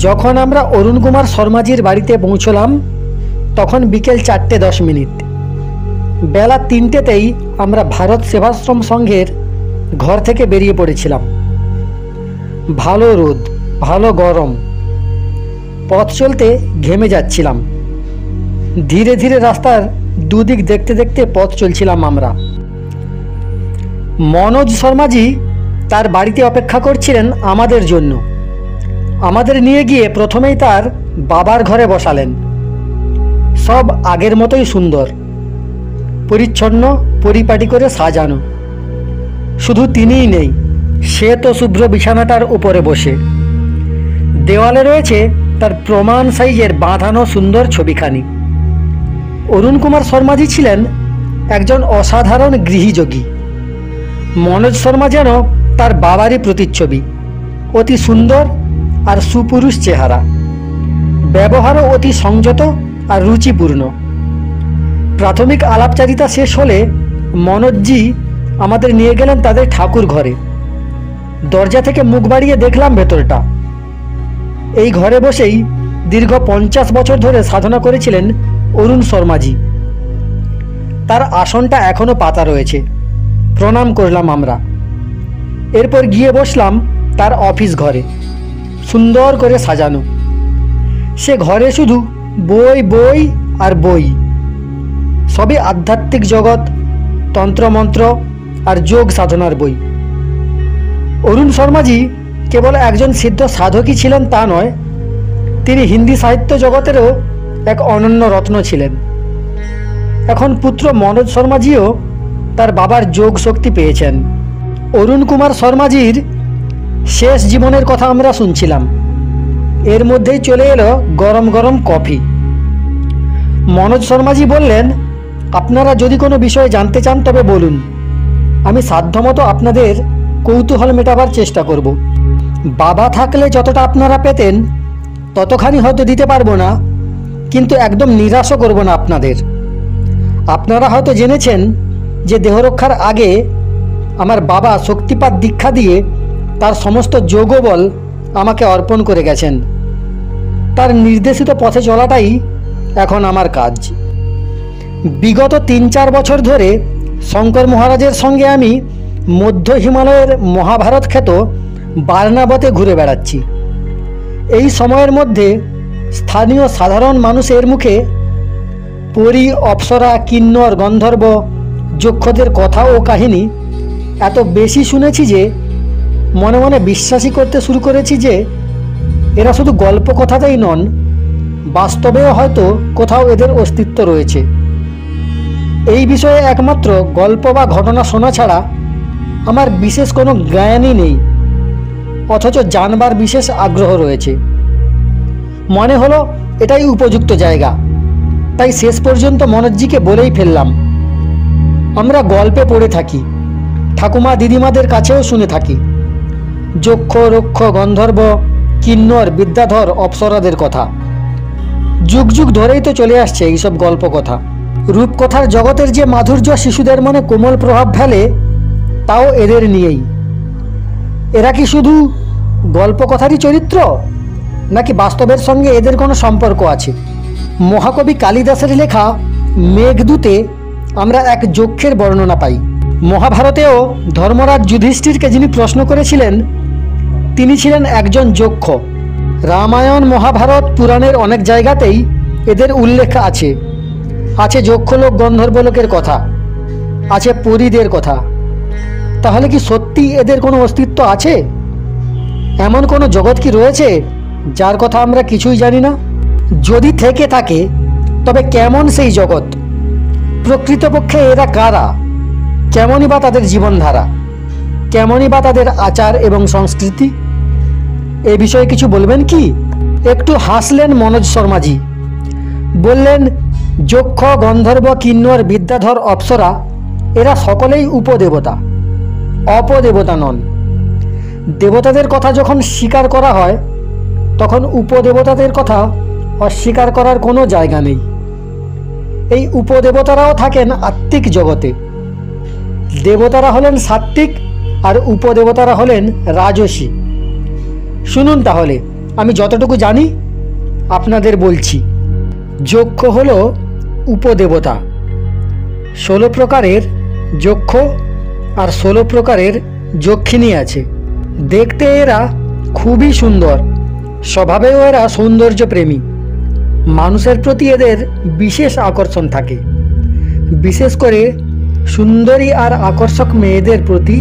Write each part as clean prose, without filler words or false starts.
যখন আমরা অরুণ কুমার শর্মাজির বাড়িতে পৌঁছলাম তখন বিকেল 4:10। বেলা 3টেতেই আমরা ভারত সেবাশ্রম সংঘের ঘর থেকে বেরিয়ে পড়েছিলাম। ভালো রোদ, ভালো গরম, পথ চলতে ঘেমে যাচ্ছিলাম। ধীরে ধীরে রাস্তার দুদিক দেখতে দেখতে পথ চলছিলাম আমরা। মনোজ শর্মাজি তার বাড়িতে অপেক্ষা করছিলেন আমাদের জন্য। আমাদের নিয়ে গিয়ে প্রথমেই তার বাবার ঘরে বসালেন। সব আগের মতোই সুন্দর, পরিচ্ছন্ন, পরিপাটি করে সাজানো। শুধু তিনিই নেই, শ্বেত শুভ্র বিছানাটার উপরে বসে। দেওয়ালে রয়েছে তার প্রমাণ সাইজের বাঁধানো সুন্দর ছবিখানি। অরুণ কুমার শর্মাজি ছিলেন একজন অসাধারণ গৃহীযোগী। মনোজ শর্মা যেন তার বাবারই প্রতিচ্ছবি। অতি সুন্দর আর সুপুরুষ চেহারা, ব্যবহারও অতি সংযত আর রুচিপূর্ণ। প্রাথমিক আলাপচারিতা শেষ হলে মনোজজি আমাদের নিয়ে গেলেন তাদের ঠাকুর ঘরে। দরজা থেকে মুখ বাড়িয়ে দেখলাম ভেতরটা। এই ঘরে বসেই দীর্ঘ 50 বছর ধরে সাধনা করেছিলেন অরুণ শর্মাজি। তার আসনটা এখনো পাতা রয়েছে। প্রণাম করলাম আমরা। এরপর গিয়ে বসলাম তার অফিস ঘরে, সুন্দর করে সাজানো। সে ঘরে শুধু বই বই আর বই, সবই আধ্যাত্মিক জগৎ, তন্ত্রমন্ত্র আর যোগ সাধনার বই। অরুণ শর্মাজি কেবল একজন সিদ্ধ সাধকই ছিলেন তা নয়, তিনি হিন্দি সাহিত্য জগতেরও এক অনন্য রত্ন ছিলেন। এখন পুত্র মনোজ শর্মাজিও তার বাবার যোগ শক্তি পেয়েছেন। অরুণ কুমার শর্মাজির শেষ জীবনের কথা আমরা শুনছিলাম। এর মধ্যেই চলে এলো গরম গরম কফি। মনোজ শর্মাজি বললেন, আপনারা যদি কোনো বিষয়ে জানতে চান তবে বলুন, আমি সাধ্যমতো আপনাদের কৌতূহল মেটাবার চেষ্টা করব। বাবা থাকলে যতটা আপনারা পেতেন ততখানি হয়তো দিতে পারবো না, কিন্তু একদম নিরাশও করব না আপনাদের। আপনারা হয়তো জেনেছেন যে দেহরক্ষার আগে আমার বাবা শক্তিপাত দীক্ষা দিয়ে তার সমস্ত যোগবল আমাকে অর্পণ করে গেছেন। তার নির্দেশিত পথে চলাটাই এখন আমার কাজ। বিগত 3-4 বছর ধরে শঙ্কর মহারাজের সঙ্গে আমি মধ্য হিমালয়ের মহাভারত খ্যাত বারনাবতে ঘুরে বেড়াচ্ছি। এই সময়ের মধ্যে স্থানীয় সাধারণ মানুষের মুখে পরী, অপ্সরা, কিন্নর, গন্ধর্ব, যক্ষদের কথা ও কাহিনী এত বেশি শুনেছি যে মনে মনে বিশ্বাসই করতে শুরু করেছি যে এরা শুধু গল্প কথাতেই নন, বাস্তবেও হয়তো কোথাও এদের অস্তিত্ব রয়েছে। এই বিষয়ে একমাত্র গল্প বা ঘটনা শোনা ছাড়া আমার বিশেষ কোনো জ্ঞানই নেই, অথচ জানবার বিশেষ আগ্রহ রয়েছে। মনে হলো এটাই উপযুক্ত জায়গা, তাই শেষ পর্যন্ত মনোজজিকে বলেই ফেললাম। আমরা গল্পে পড়ে থাকি, ঠাকুমা দিদিমাদের কাছেও শুনে থাকি, যক্ষ, রক্ষ, গন্ধর্ব, কিন্নর, বিদ্যাধর, অপ্সরাদের কথা। যুগ যুগ ধরেই তো চলে আসছে এইসব গল্প কথা। রূপকথার জগতের যে মাধুর্য শিশুদের মনে কোমল প্রভাব ফেলে তাও এদের নিয়েই। এরা কি শুধু গল্পকথারই চরিত্র, নাকি বাস্তবের সঙ্গে এদের কোনো সম্পর্ক আছে? মহাকবি কালিদাসের লেখা মেঘদূতে আমরা এক যক্ষের বর্ণনা পাই। মহাভারতেও ধর্মরাজ যুধিষ্ঠিরকে যিনি প্রশ্ন করেছিলেন তিনি ছিলেন একজন যক্ষ। রামায়ণ, মহাভারত, পুরাণের অনেক জায়গাতেই এদের উল্লেখ আছে। আছে যক্ষলোক, গন্ধর্বলোকের কথা, আছে পরীদের কথা। তাহলে কি সত্যি এদের কোনো অস্তিত্ব আছে? এমন কোনো জগৎ কি রয়েছে যার কথা আমরা কিছুই জানি না? যদি থেকে থাকে তবে কেমন সেই জগৎ? প্রকৃতপক্ষে এরা কারা? কেমনই বা তাদের জীবনধারা? কেমনই বা তাদের আচার এবং সংস্কৃতি? এ বিষয়ে কিছু বলবেন কি? একটু হাসলেন মনোজ শর্মাজি। বললেন, যক্ষ, গন্ধর্ব, কিন্নর, বিদ্যাধর, অপ্সরা এরা সকলেই উপদেবতা, অপদেবতা নন। দেবতাদের কথা যখন স্বীকার করা হয় তখন উপদেবতাদের কথা অস্বীকার করার কোনো জায়গা নেই। এই উপদেবতারাও থাকেন আত্মিক জগতে। দেবতারা হলেন সাত্ত্বিক আর উপদেবতারা হলেন রাজসী। শুনুন তাহলে আমি যতটুকু জানি আপনাদের বলছি। যক্ষ হল উপদেবতা। 16 প্রকারের যক্ষ আর 16 প্রকারের যক্ষিণী আছে। দেখতে এরা খুবই সুন্দর, স্বভাবেও এরা সৌন্দর্যপ্রেমী। মানুষের প্রতি এদের বিশেষ আকর্ষণ থাকে। বিশেষ করে সুন্দরী আর আকর্ষক মেয়েদের প্রতি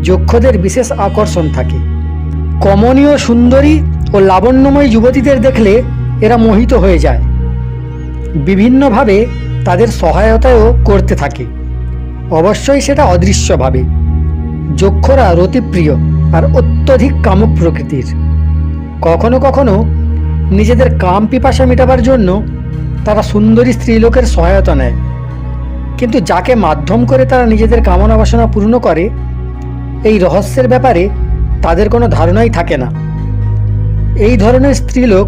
যক্ষদের বিশেষ আকর্ষণ থাকে। কমনীয় সুন্দরী ও লাবণ্যময়ী যুবতীদের দেখলে এরা মোহিত হয়ে যায়। বিভিন্নভাবে তাদের সহায়তাও করতে থাকে, অবশ্যই সেটা অদৃশ্যভাবে। যক্ষরা রতিপ্রিয় আর অত্যধিক কামুক প্রকৃতির। কখনো কখনো নিজেদের কাম পিপাসা মেটাবার জন্য তারা সুন্দরী স্ত্রীলোকের সহায়তা নেয়, কিন্তু যাকে মাধ্যম করে তারা নিজেদের কামনা বাসনা পূর্ণ করে এই রহস্যের ব্যাপারে তাদের কোনো ধারণাই থাকে না। এই ধরনের স্ত্রীলোক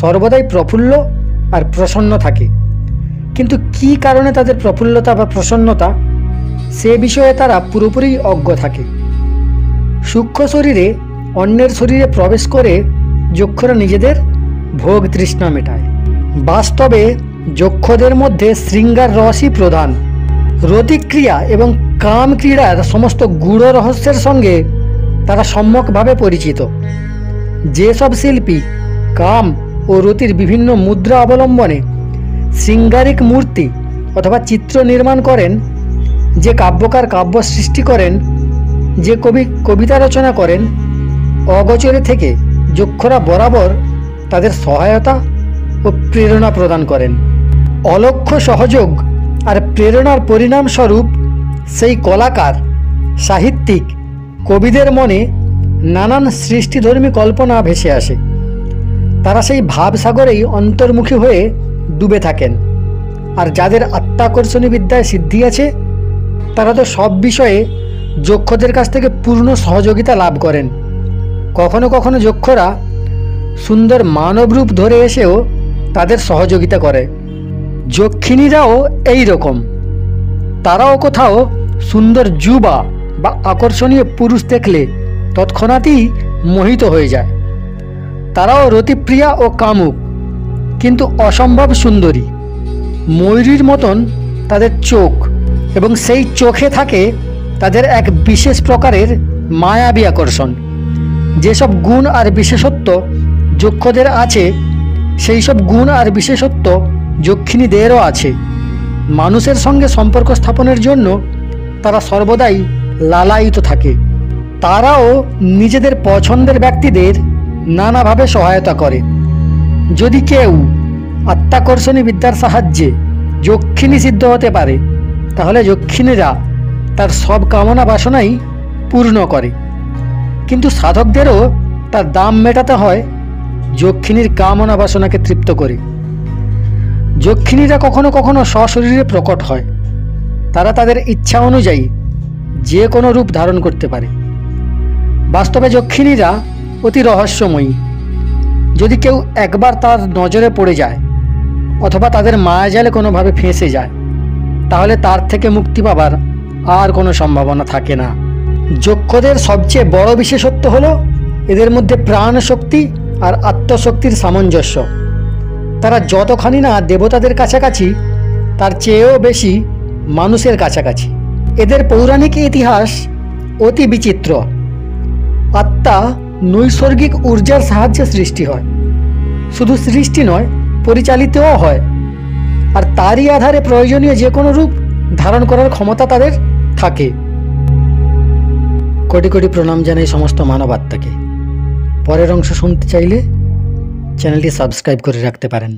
সর্বদাই প্রফুল্ল আর প্রসন্ন থাকে, কিন্তু কী কারণে তাদের প্রফুল্লতা বা প্রসন্নতা সে বিষয়ে তারা পুরোপুরি অজ্ঞ থাকে। সূক্ষ্ম শরীরে অন্যের শরীরে প্রবেশ করে যক্ষরা নিজেদের ভোগ তৃষ্ণা মেটায়। বাস্তবে যক্ষদের মধ্যে শৃঙ্গার রসই প্রধান। রতিক্রিয়া এবং কাম ক্রীড়ার সমস্ত গূঢ় রহস্যের সঙ্গে তারা সম্যকভাবে পরিচিত। যেসব শিল্পী কাম ও রতির বিভিন্ন মুদ্রা অবলম্বনে শৃঙ্গারিক মূর্তি অথবা চিত্র নির্মাণ করেন, যে কাব্যকার কাব্য সৃষ্টি করেন, যে কবি কবিতা রচনা করেন, অগোচরে থেকে যক্ষরা বরাবর তাদের সহায়তা ও প্রেরণা প্রদান করেন। অলক্ষ্য সহযোগ আর প্রেরণার পরিণামস্বরূপ সেই কলাকার, সাহিত্যিক, কবিদের মনে নানান সৃষ্টিধর্মী কল্পনা ভেসে আসে। তারা সেই ভাবসাগরেই অন্তর্মুখী হয়ে ডুবে থাকেন। আর যাদের আত্মাকর্ষণী বিদ্যায় সিদ্ধি আছে তারা তো সব বিষয়ে যক্ষদের কাছ থেকে পূর্ণ সহযোগিতা লাভ করেন। কখনো কখনো যক্ষরা সুন্দর মানব রূপ ধরে এসেও তাদের সহযোগিতা করে। যক্ষিণীরাও এই রকম। তারাও কোথাও সুন্দর যুবা বা আকর্ষণীয় পুরুষ দেখলে তৎক্ষণাৎই মোহিত হয়ে যায়। তারাও রতিপ্রিয়া ও কামুক, কিন্তু অসম্ভব সুন্দরী। ময়ূরীর মতন তাদের চোখ, এবং সেই চোখে থাকে তাদের এক বিশেষ প্রকারের মায়াবী আকর্ষণ। যেসব গুণ আর বিশেষত্ব যক্ষদের আছে সেই সব গুণ আর বিশেষত্ব যক্ষিণীদেরও আছে। মানুষের সঙ্গে সম্পর্ক স্থাপনের জন্য তারা সর্বদাই লালায়িত থাকে। তারাও নিজেদের পছন্দের ব্যক্তিদের নানাভাবে সহায়তা করে। যদি কেউ আত্মাকর্ষণী বিদ্যার সাহায্যে যক্ষিণী সিদ্ধ হতে পারে, তাহলে যক্ষিণীরা তার সব কামনা বাসনাই পূর্ণ করে। কিন্তু সাধকদেরও তার দাম মেটাতে হয় যক্ষিণীর কামনা বাসনাকে তৃপ্ত করে। যক্ষিণীরা কখনো কখনো সশরীরে প্রকট হয়। তারা তাদের ইচ্ছা অনুযায়ী যে কোনো রূপ ধারণ করতে পারে। বাস্তবে যক্ষিণীরা অতি রহস্যময়ী। যদি কেউ একবার তার নজরে পড়ে যায় অথবা তাদের মায়াজালে কোনোভাবে ফেঁসে যায়, তাহলে তার থেকে মুক্তি পাবার আর কোনো সম্ভাবনা থাকে না। যক্ষদের সবচেয়ে বড় বিশেষত্ব হলো এদের মধ্যে প্রাণ শক্তি আর আত্মশক্তির সামঞ্জস্য। তারা যতখানি না দেবতাদের কাছাকাছি, তার চেয়েও বেশি মানুষের কাছাকাছি। এদের পৌরাণিক ইতিহাস অতি বিচিত্র। আত্মা নৈসর্গিক ঊর্জার সাহায্যে সৃষ্টি হয়। শুধু সৃষ্টি নয়, পরিচালিতও হয়। আর তারই আধারে প্রয়োজনীয় যে কোনো রূপ ধারণ করার ক্ষমতা তাদের থাকে। কোটি কোটি প্রণাম জানাই সমস্ত মানব আত্মাকে। পরের অংশ শুনতে চাইলে চ্যানেলটি সাবস্ক্রাইব করে রাখতে পারেন।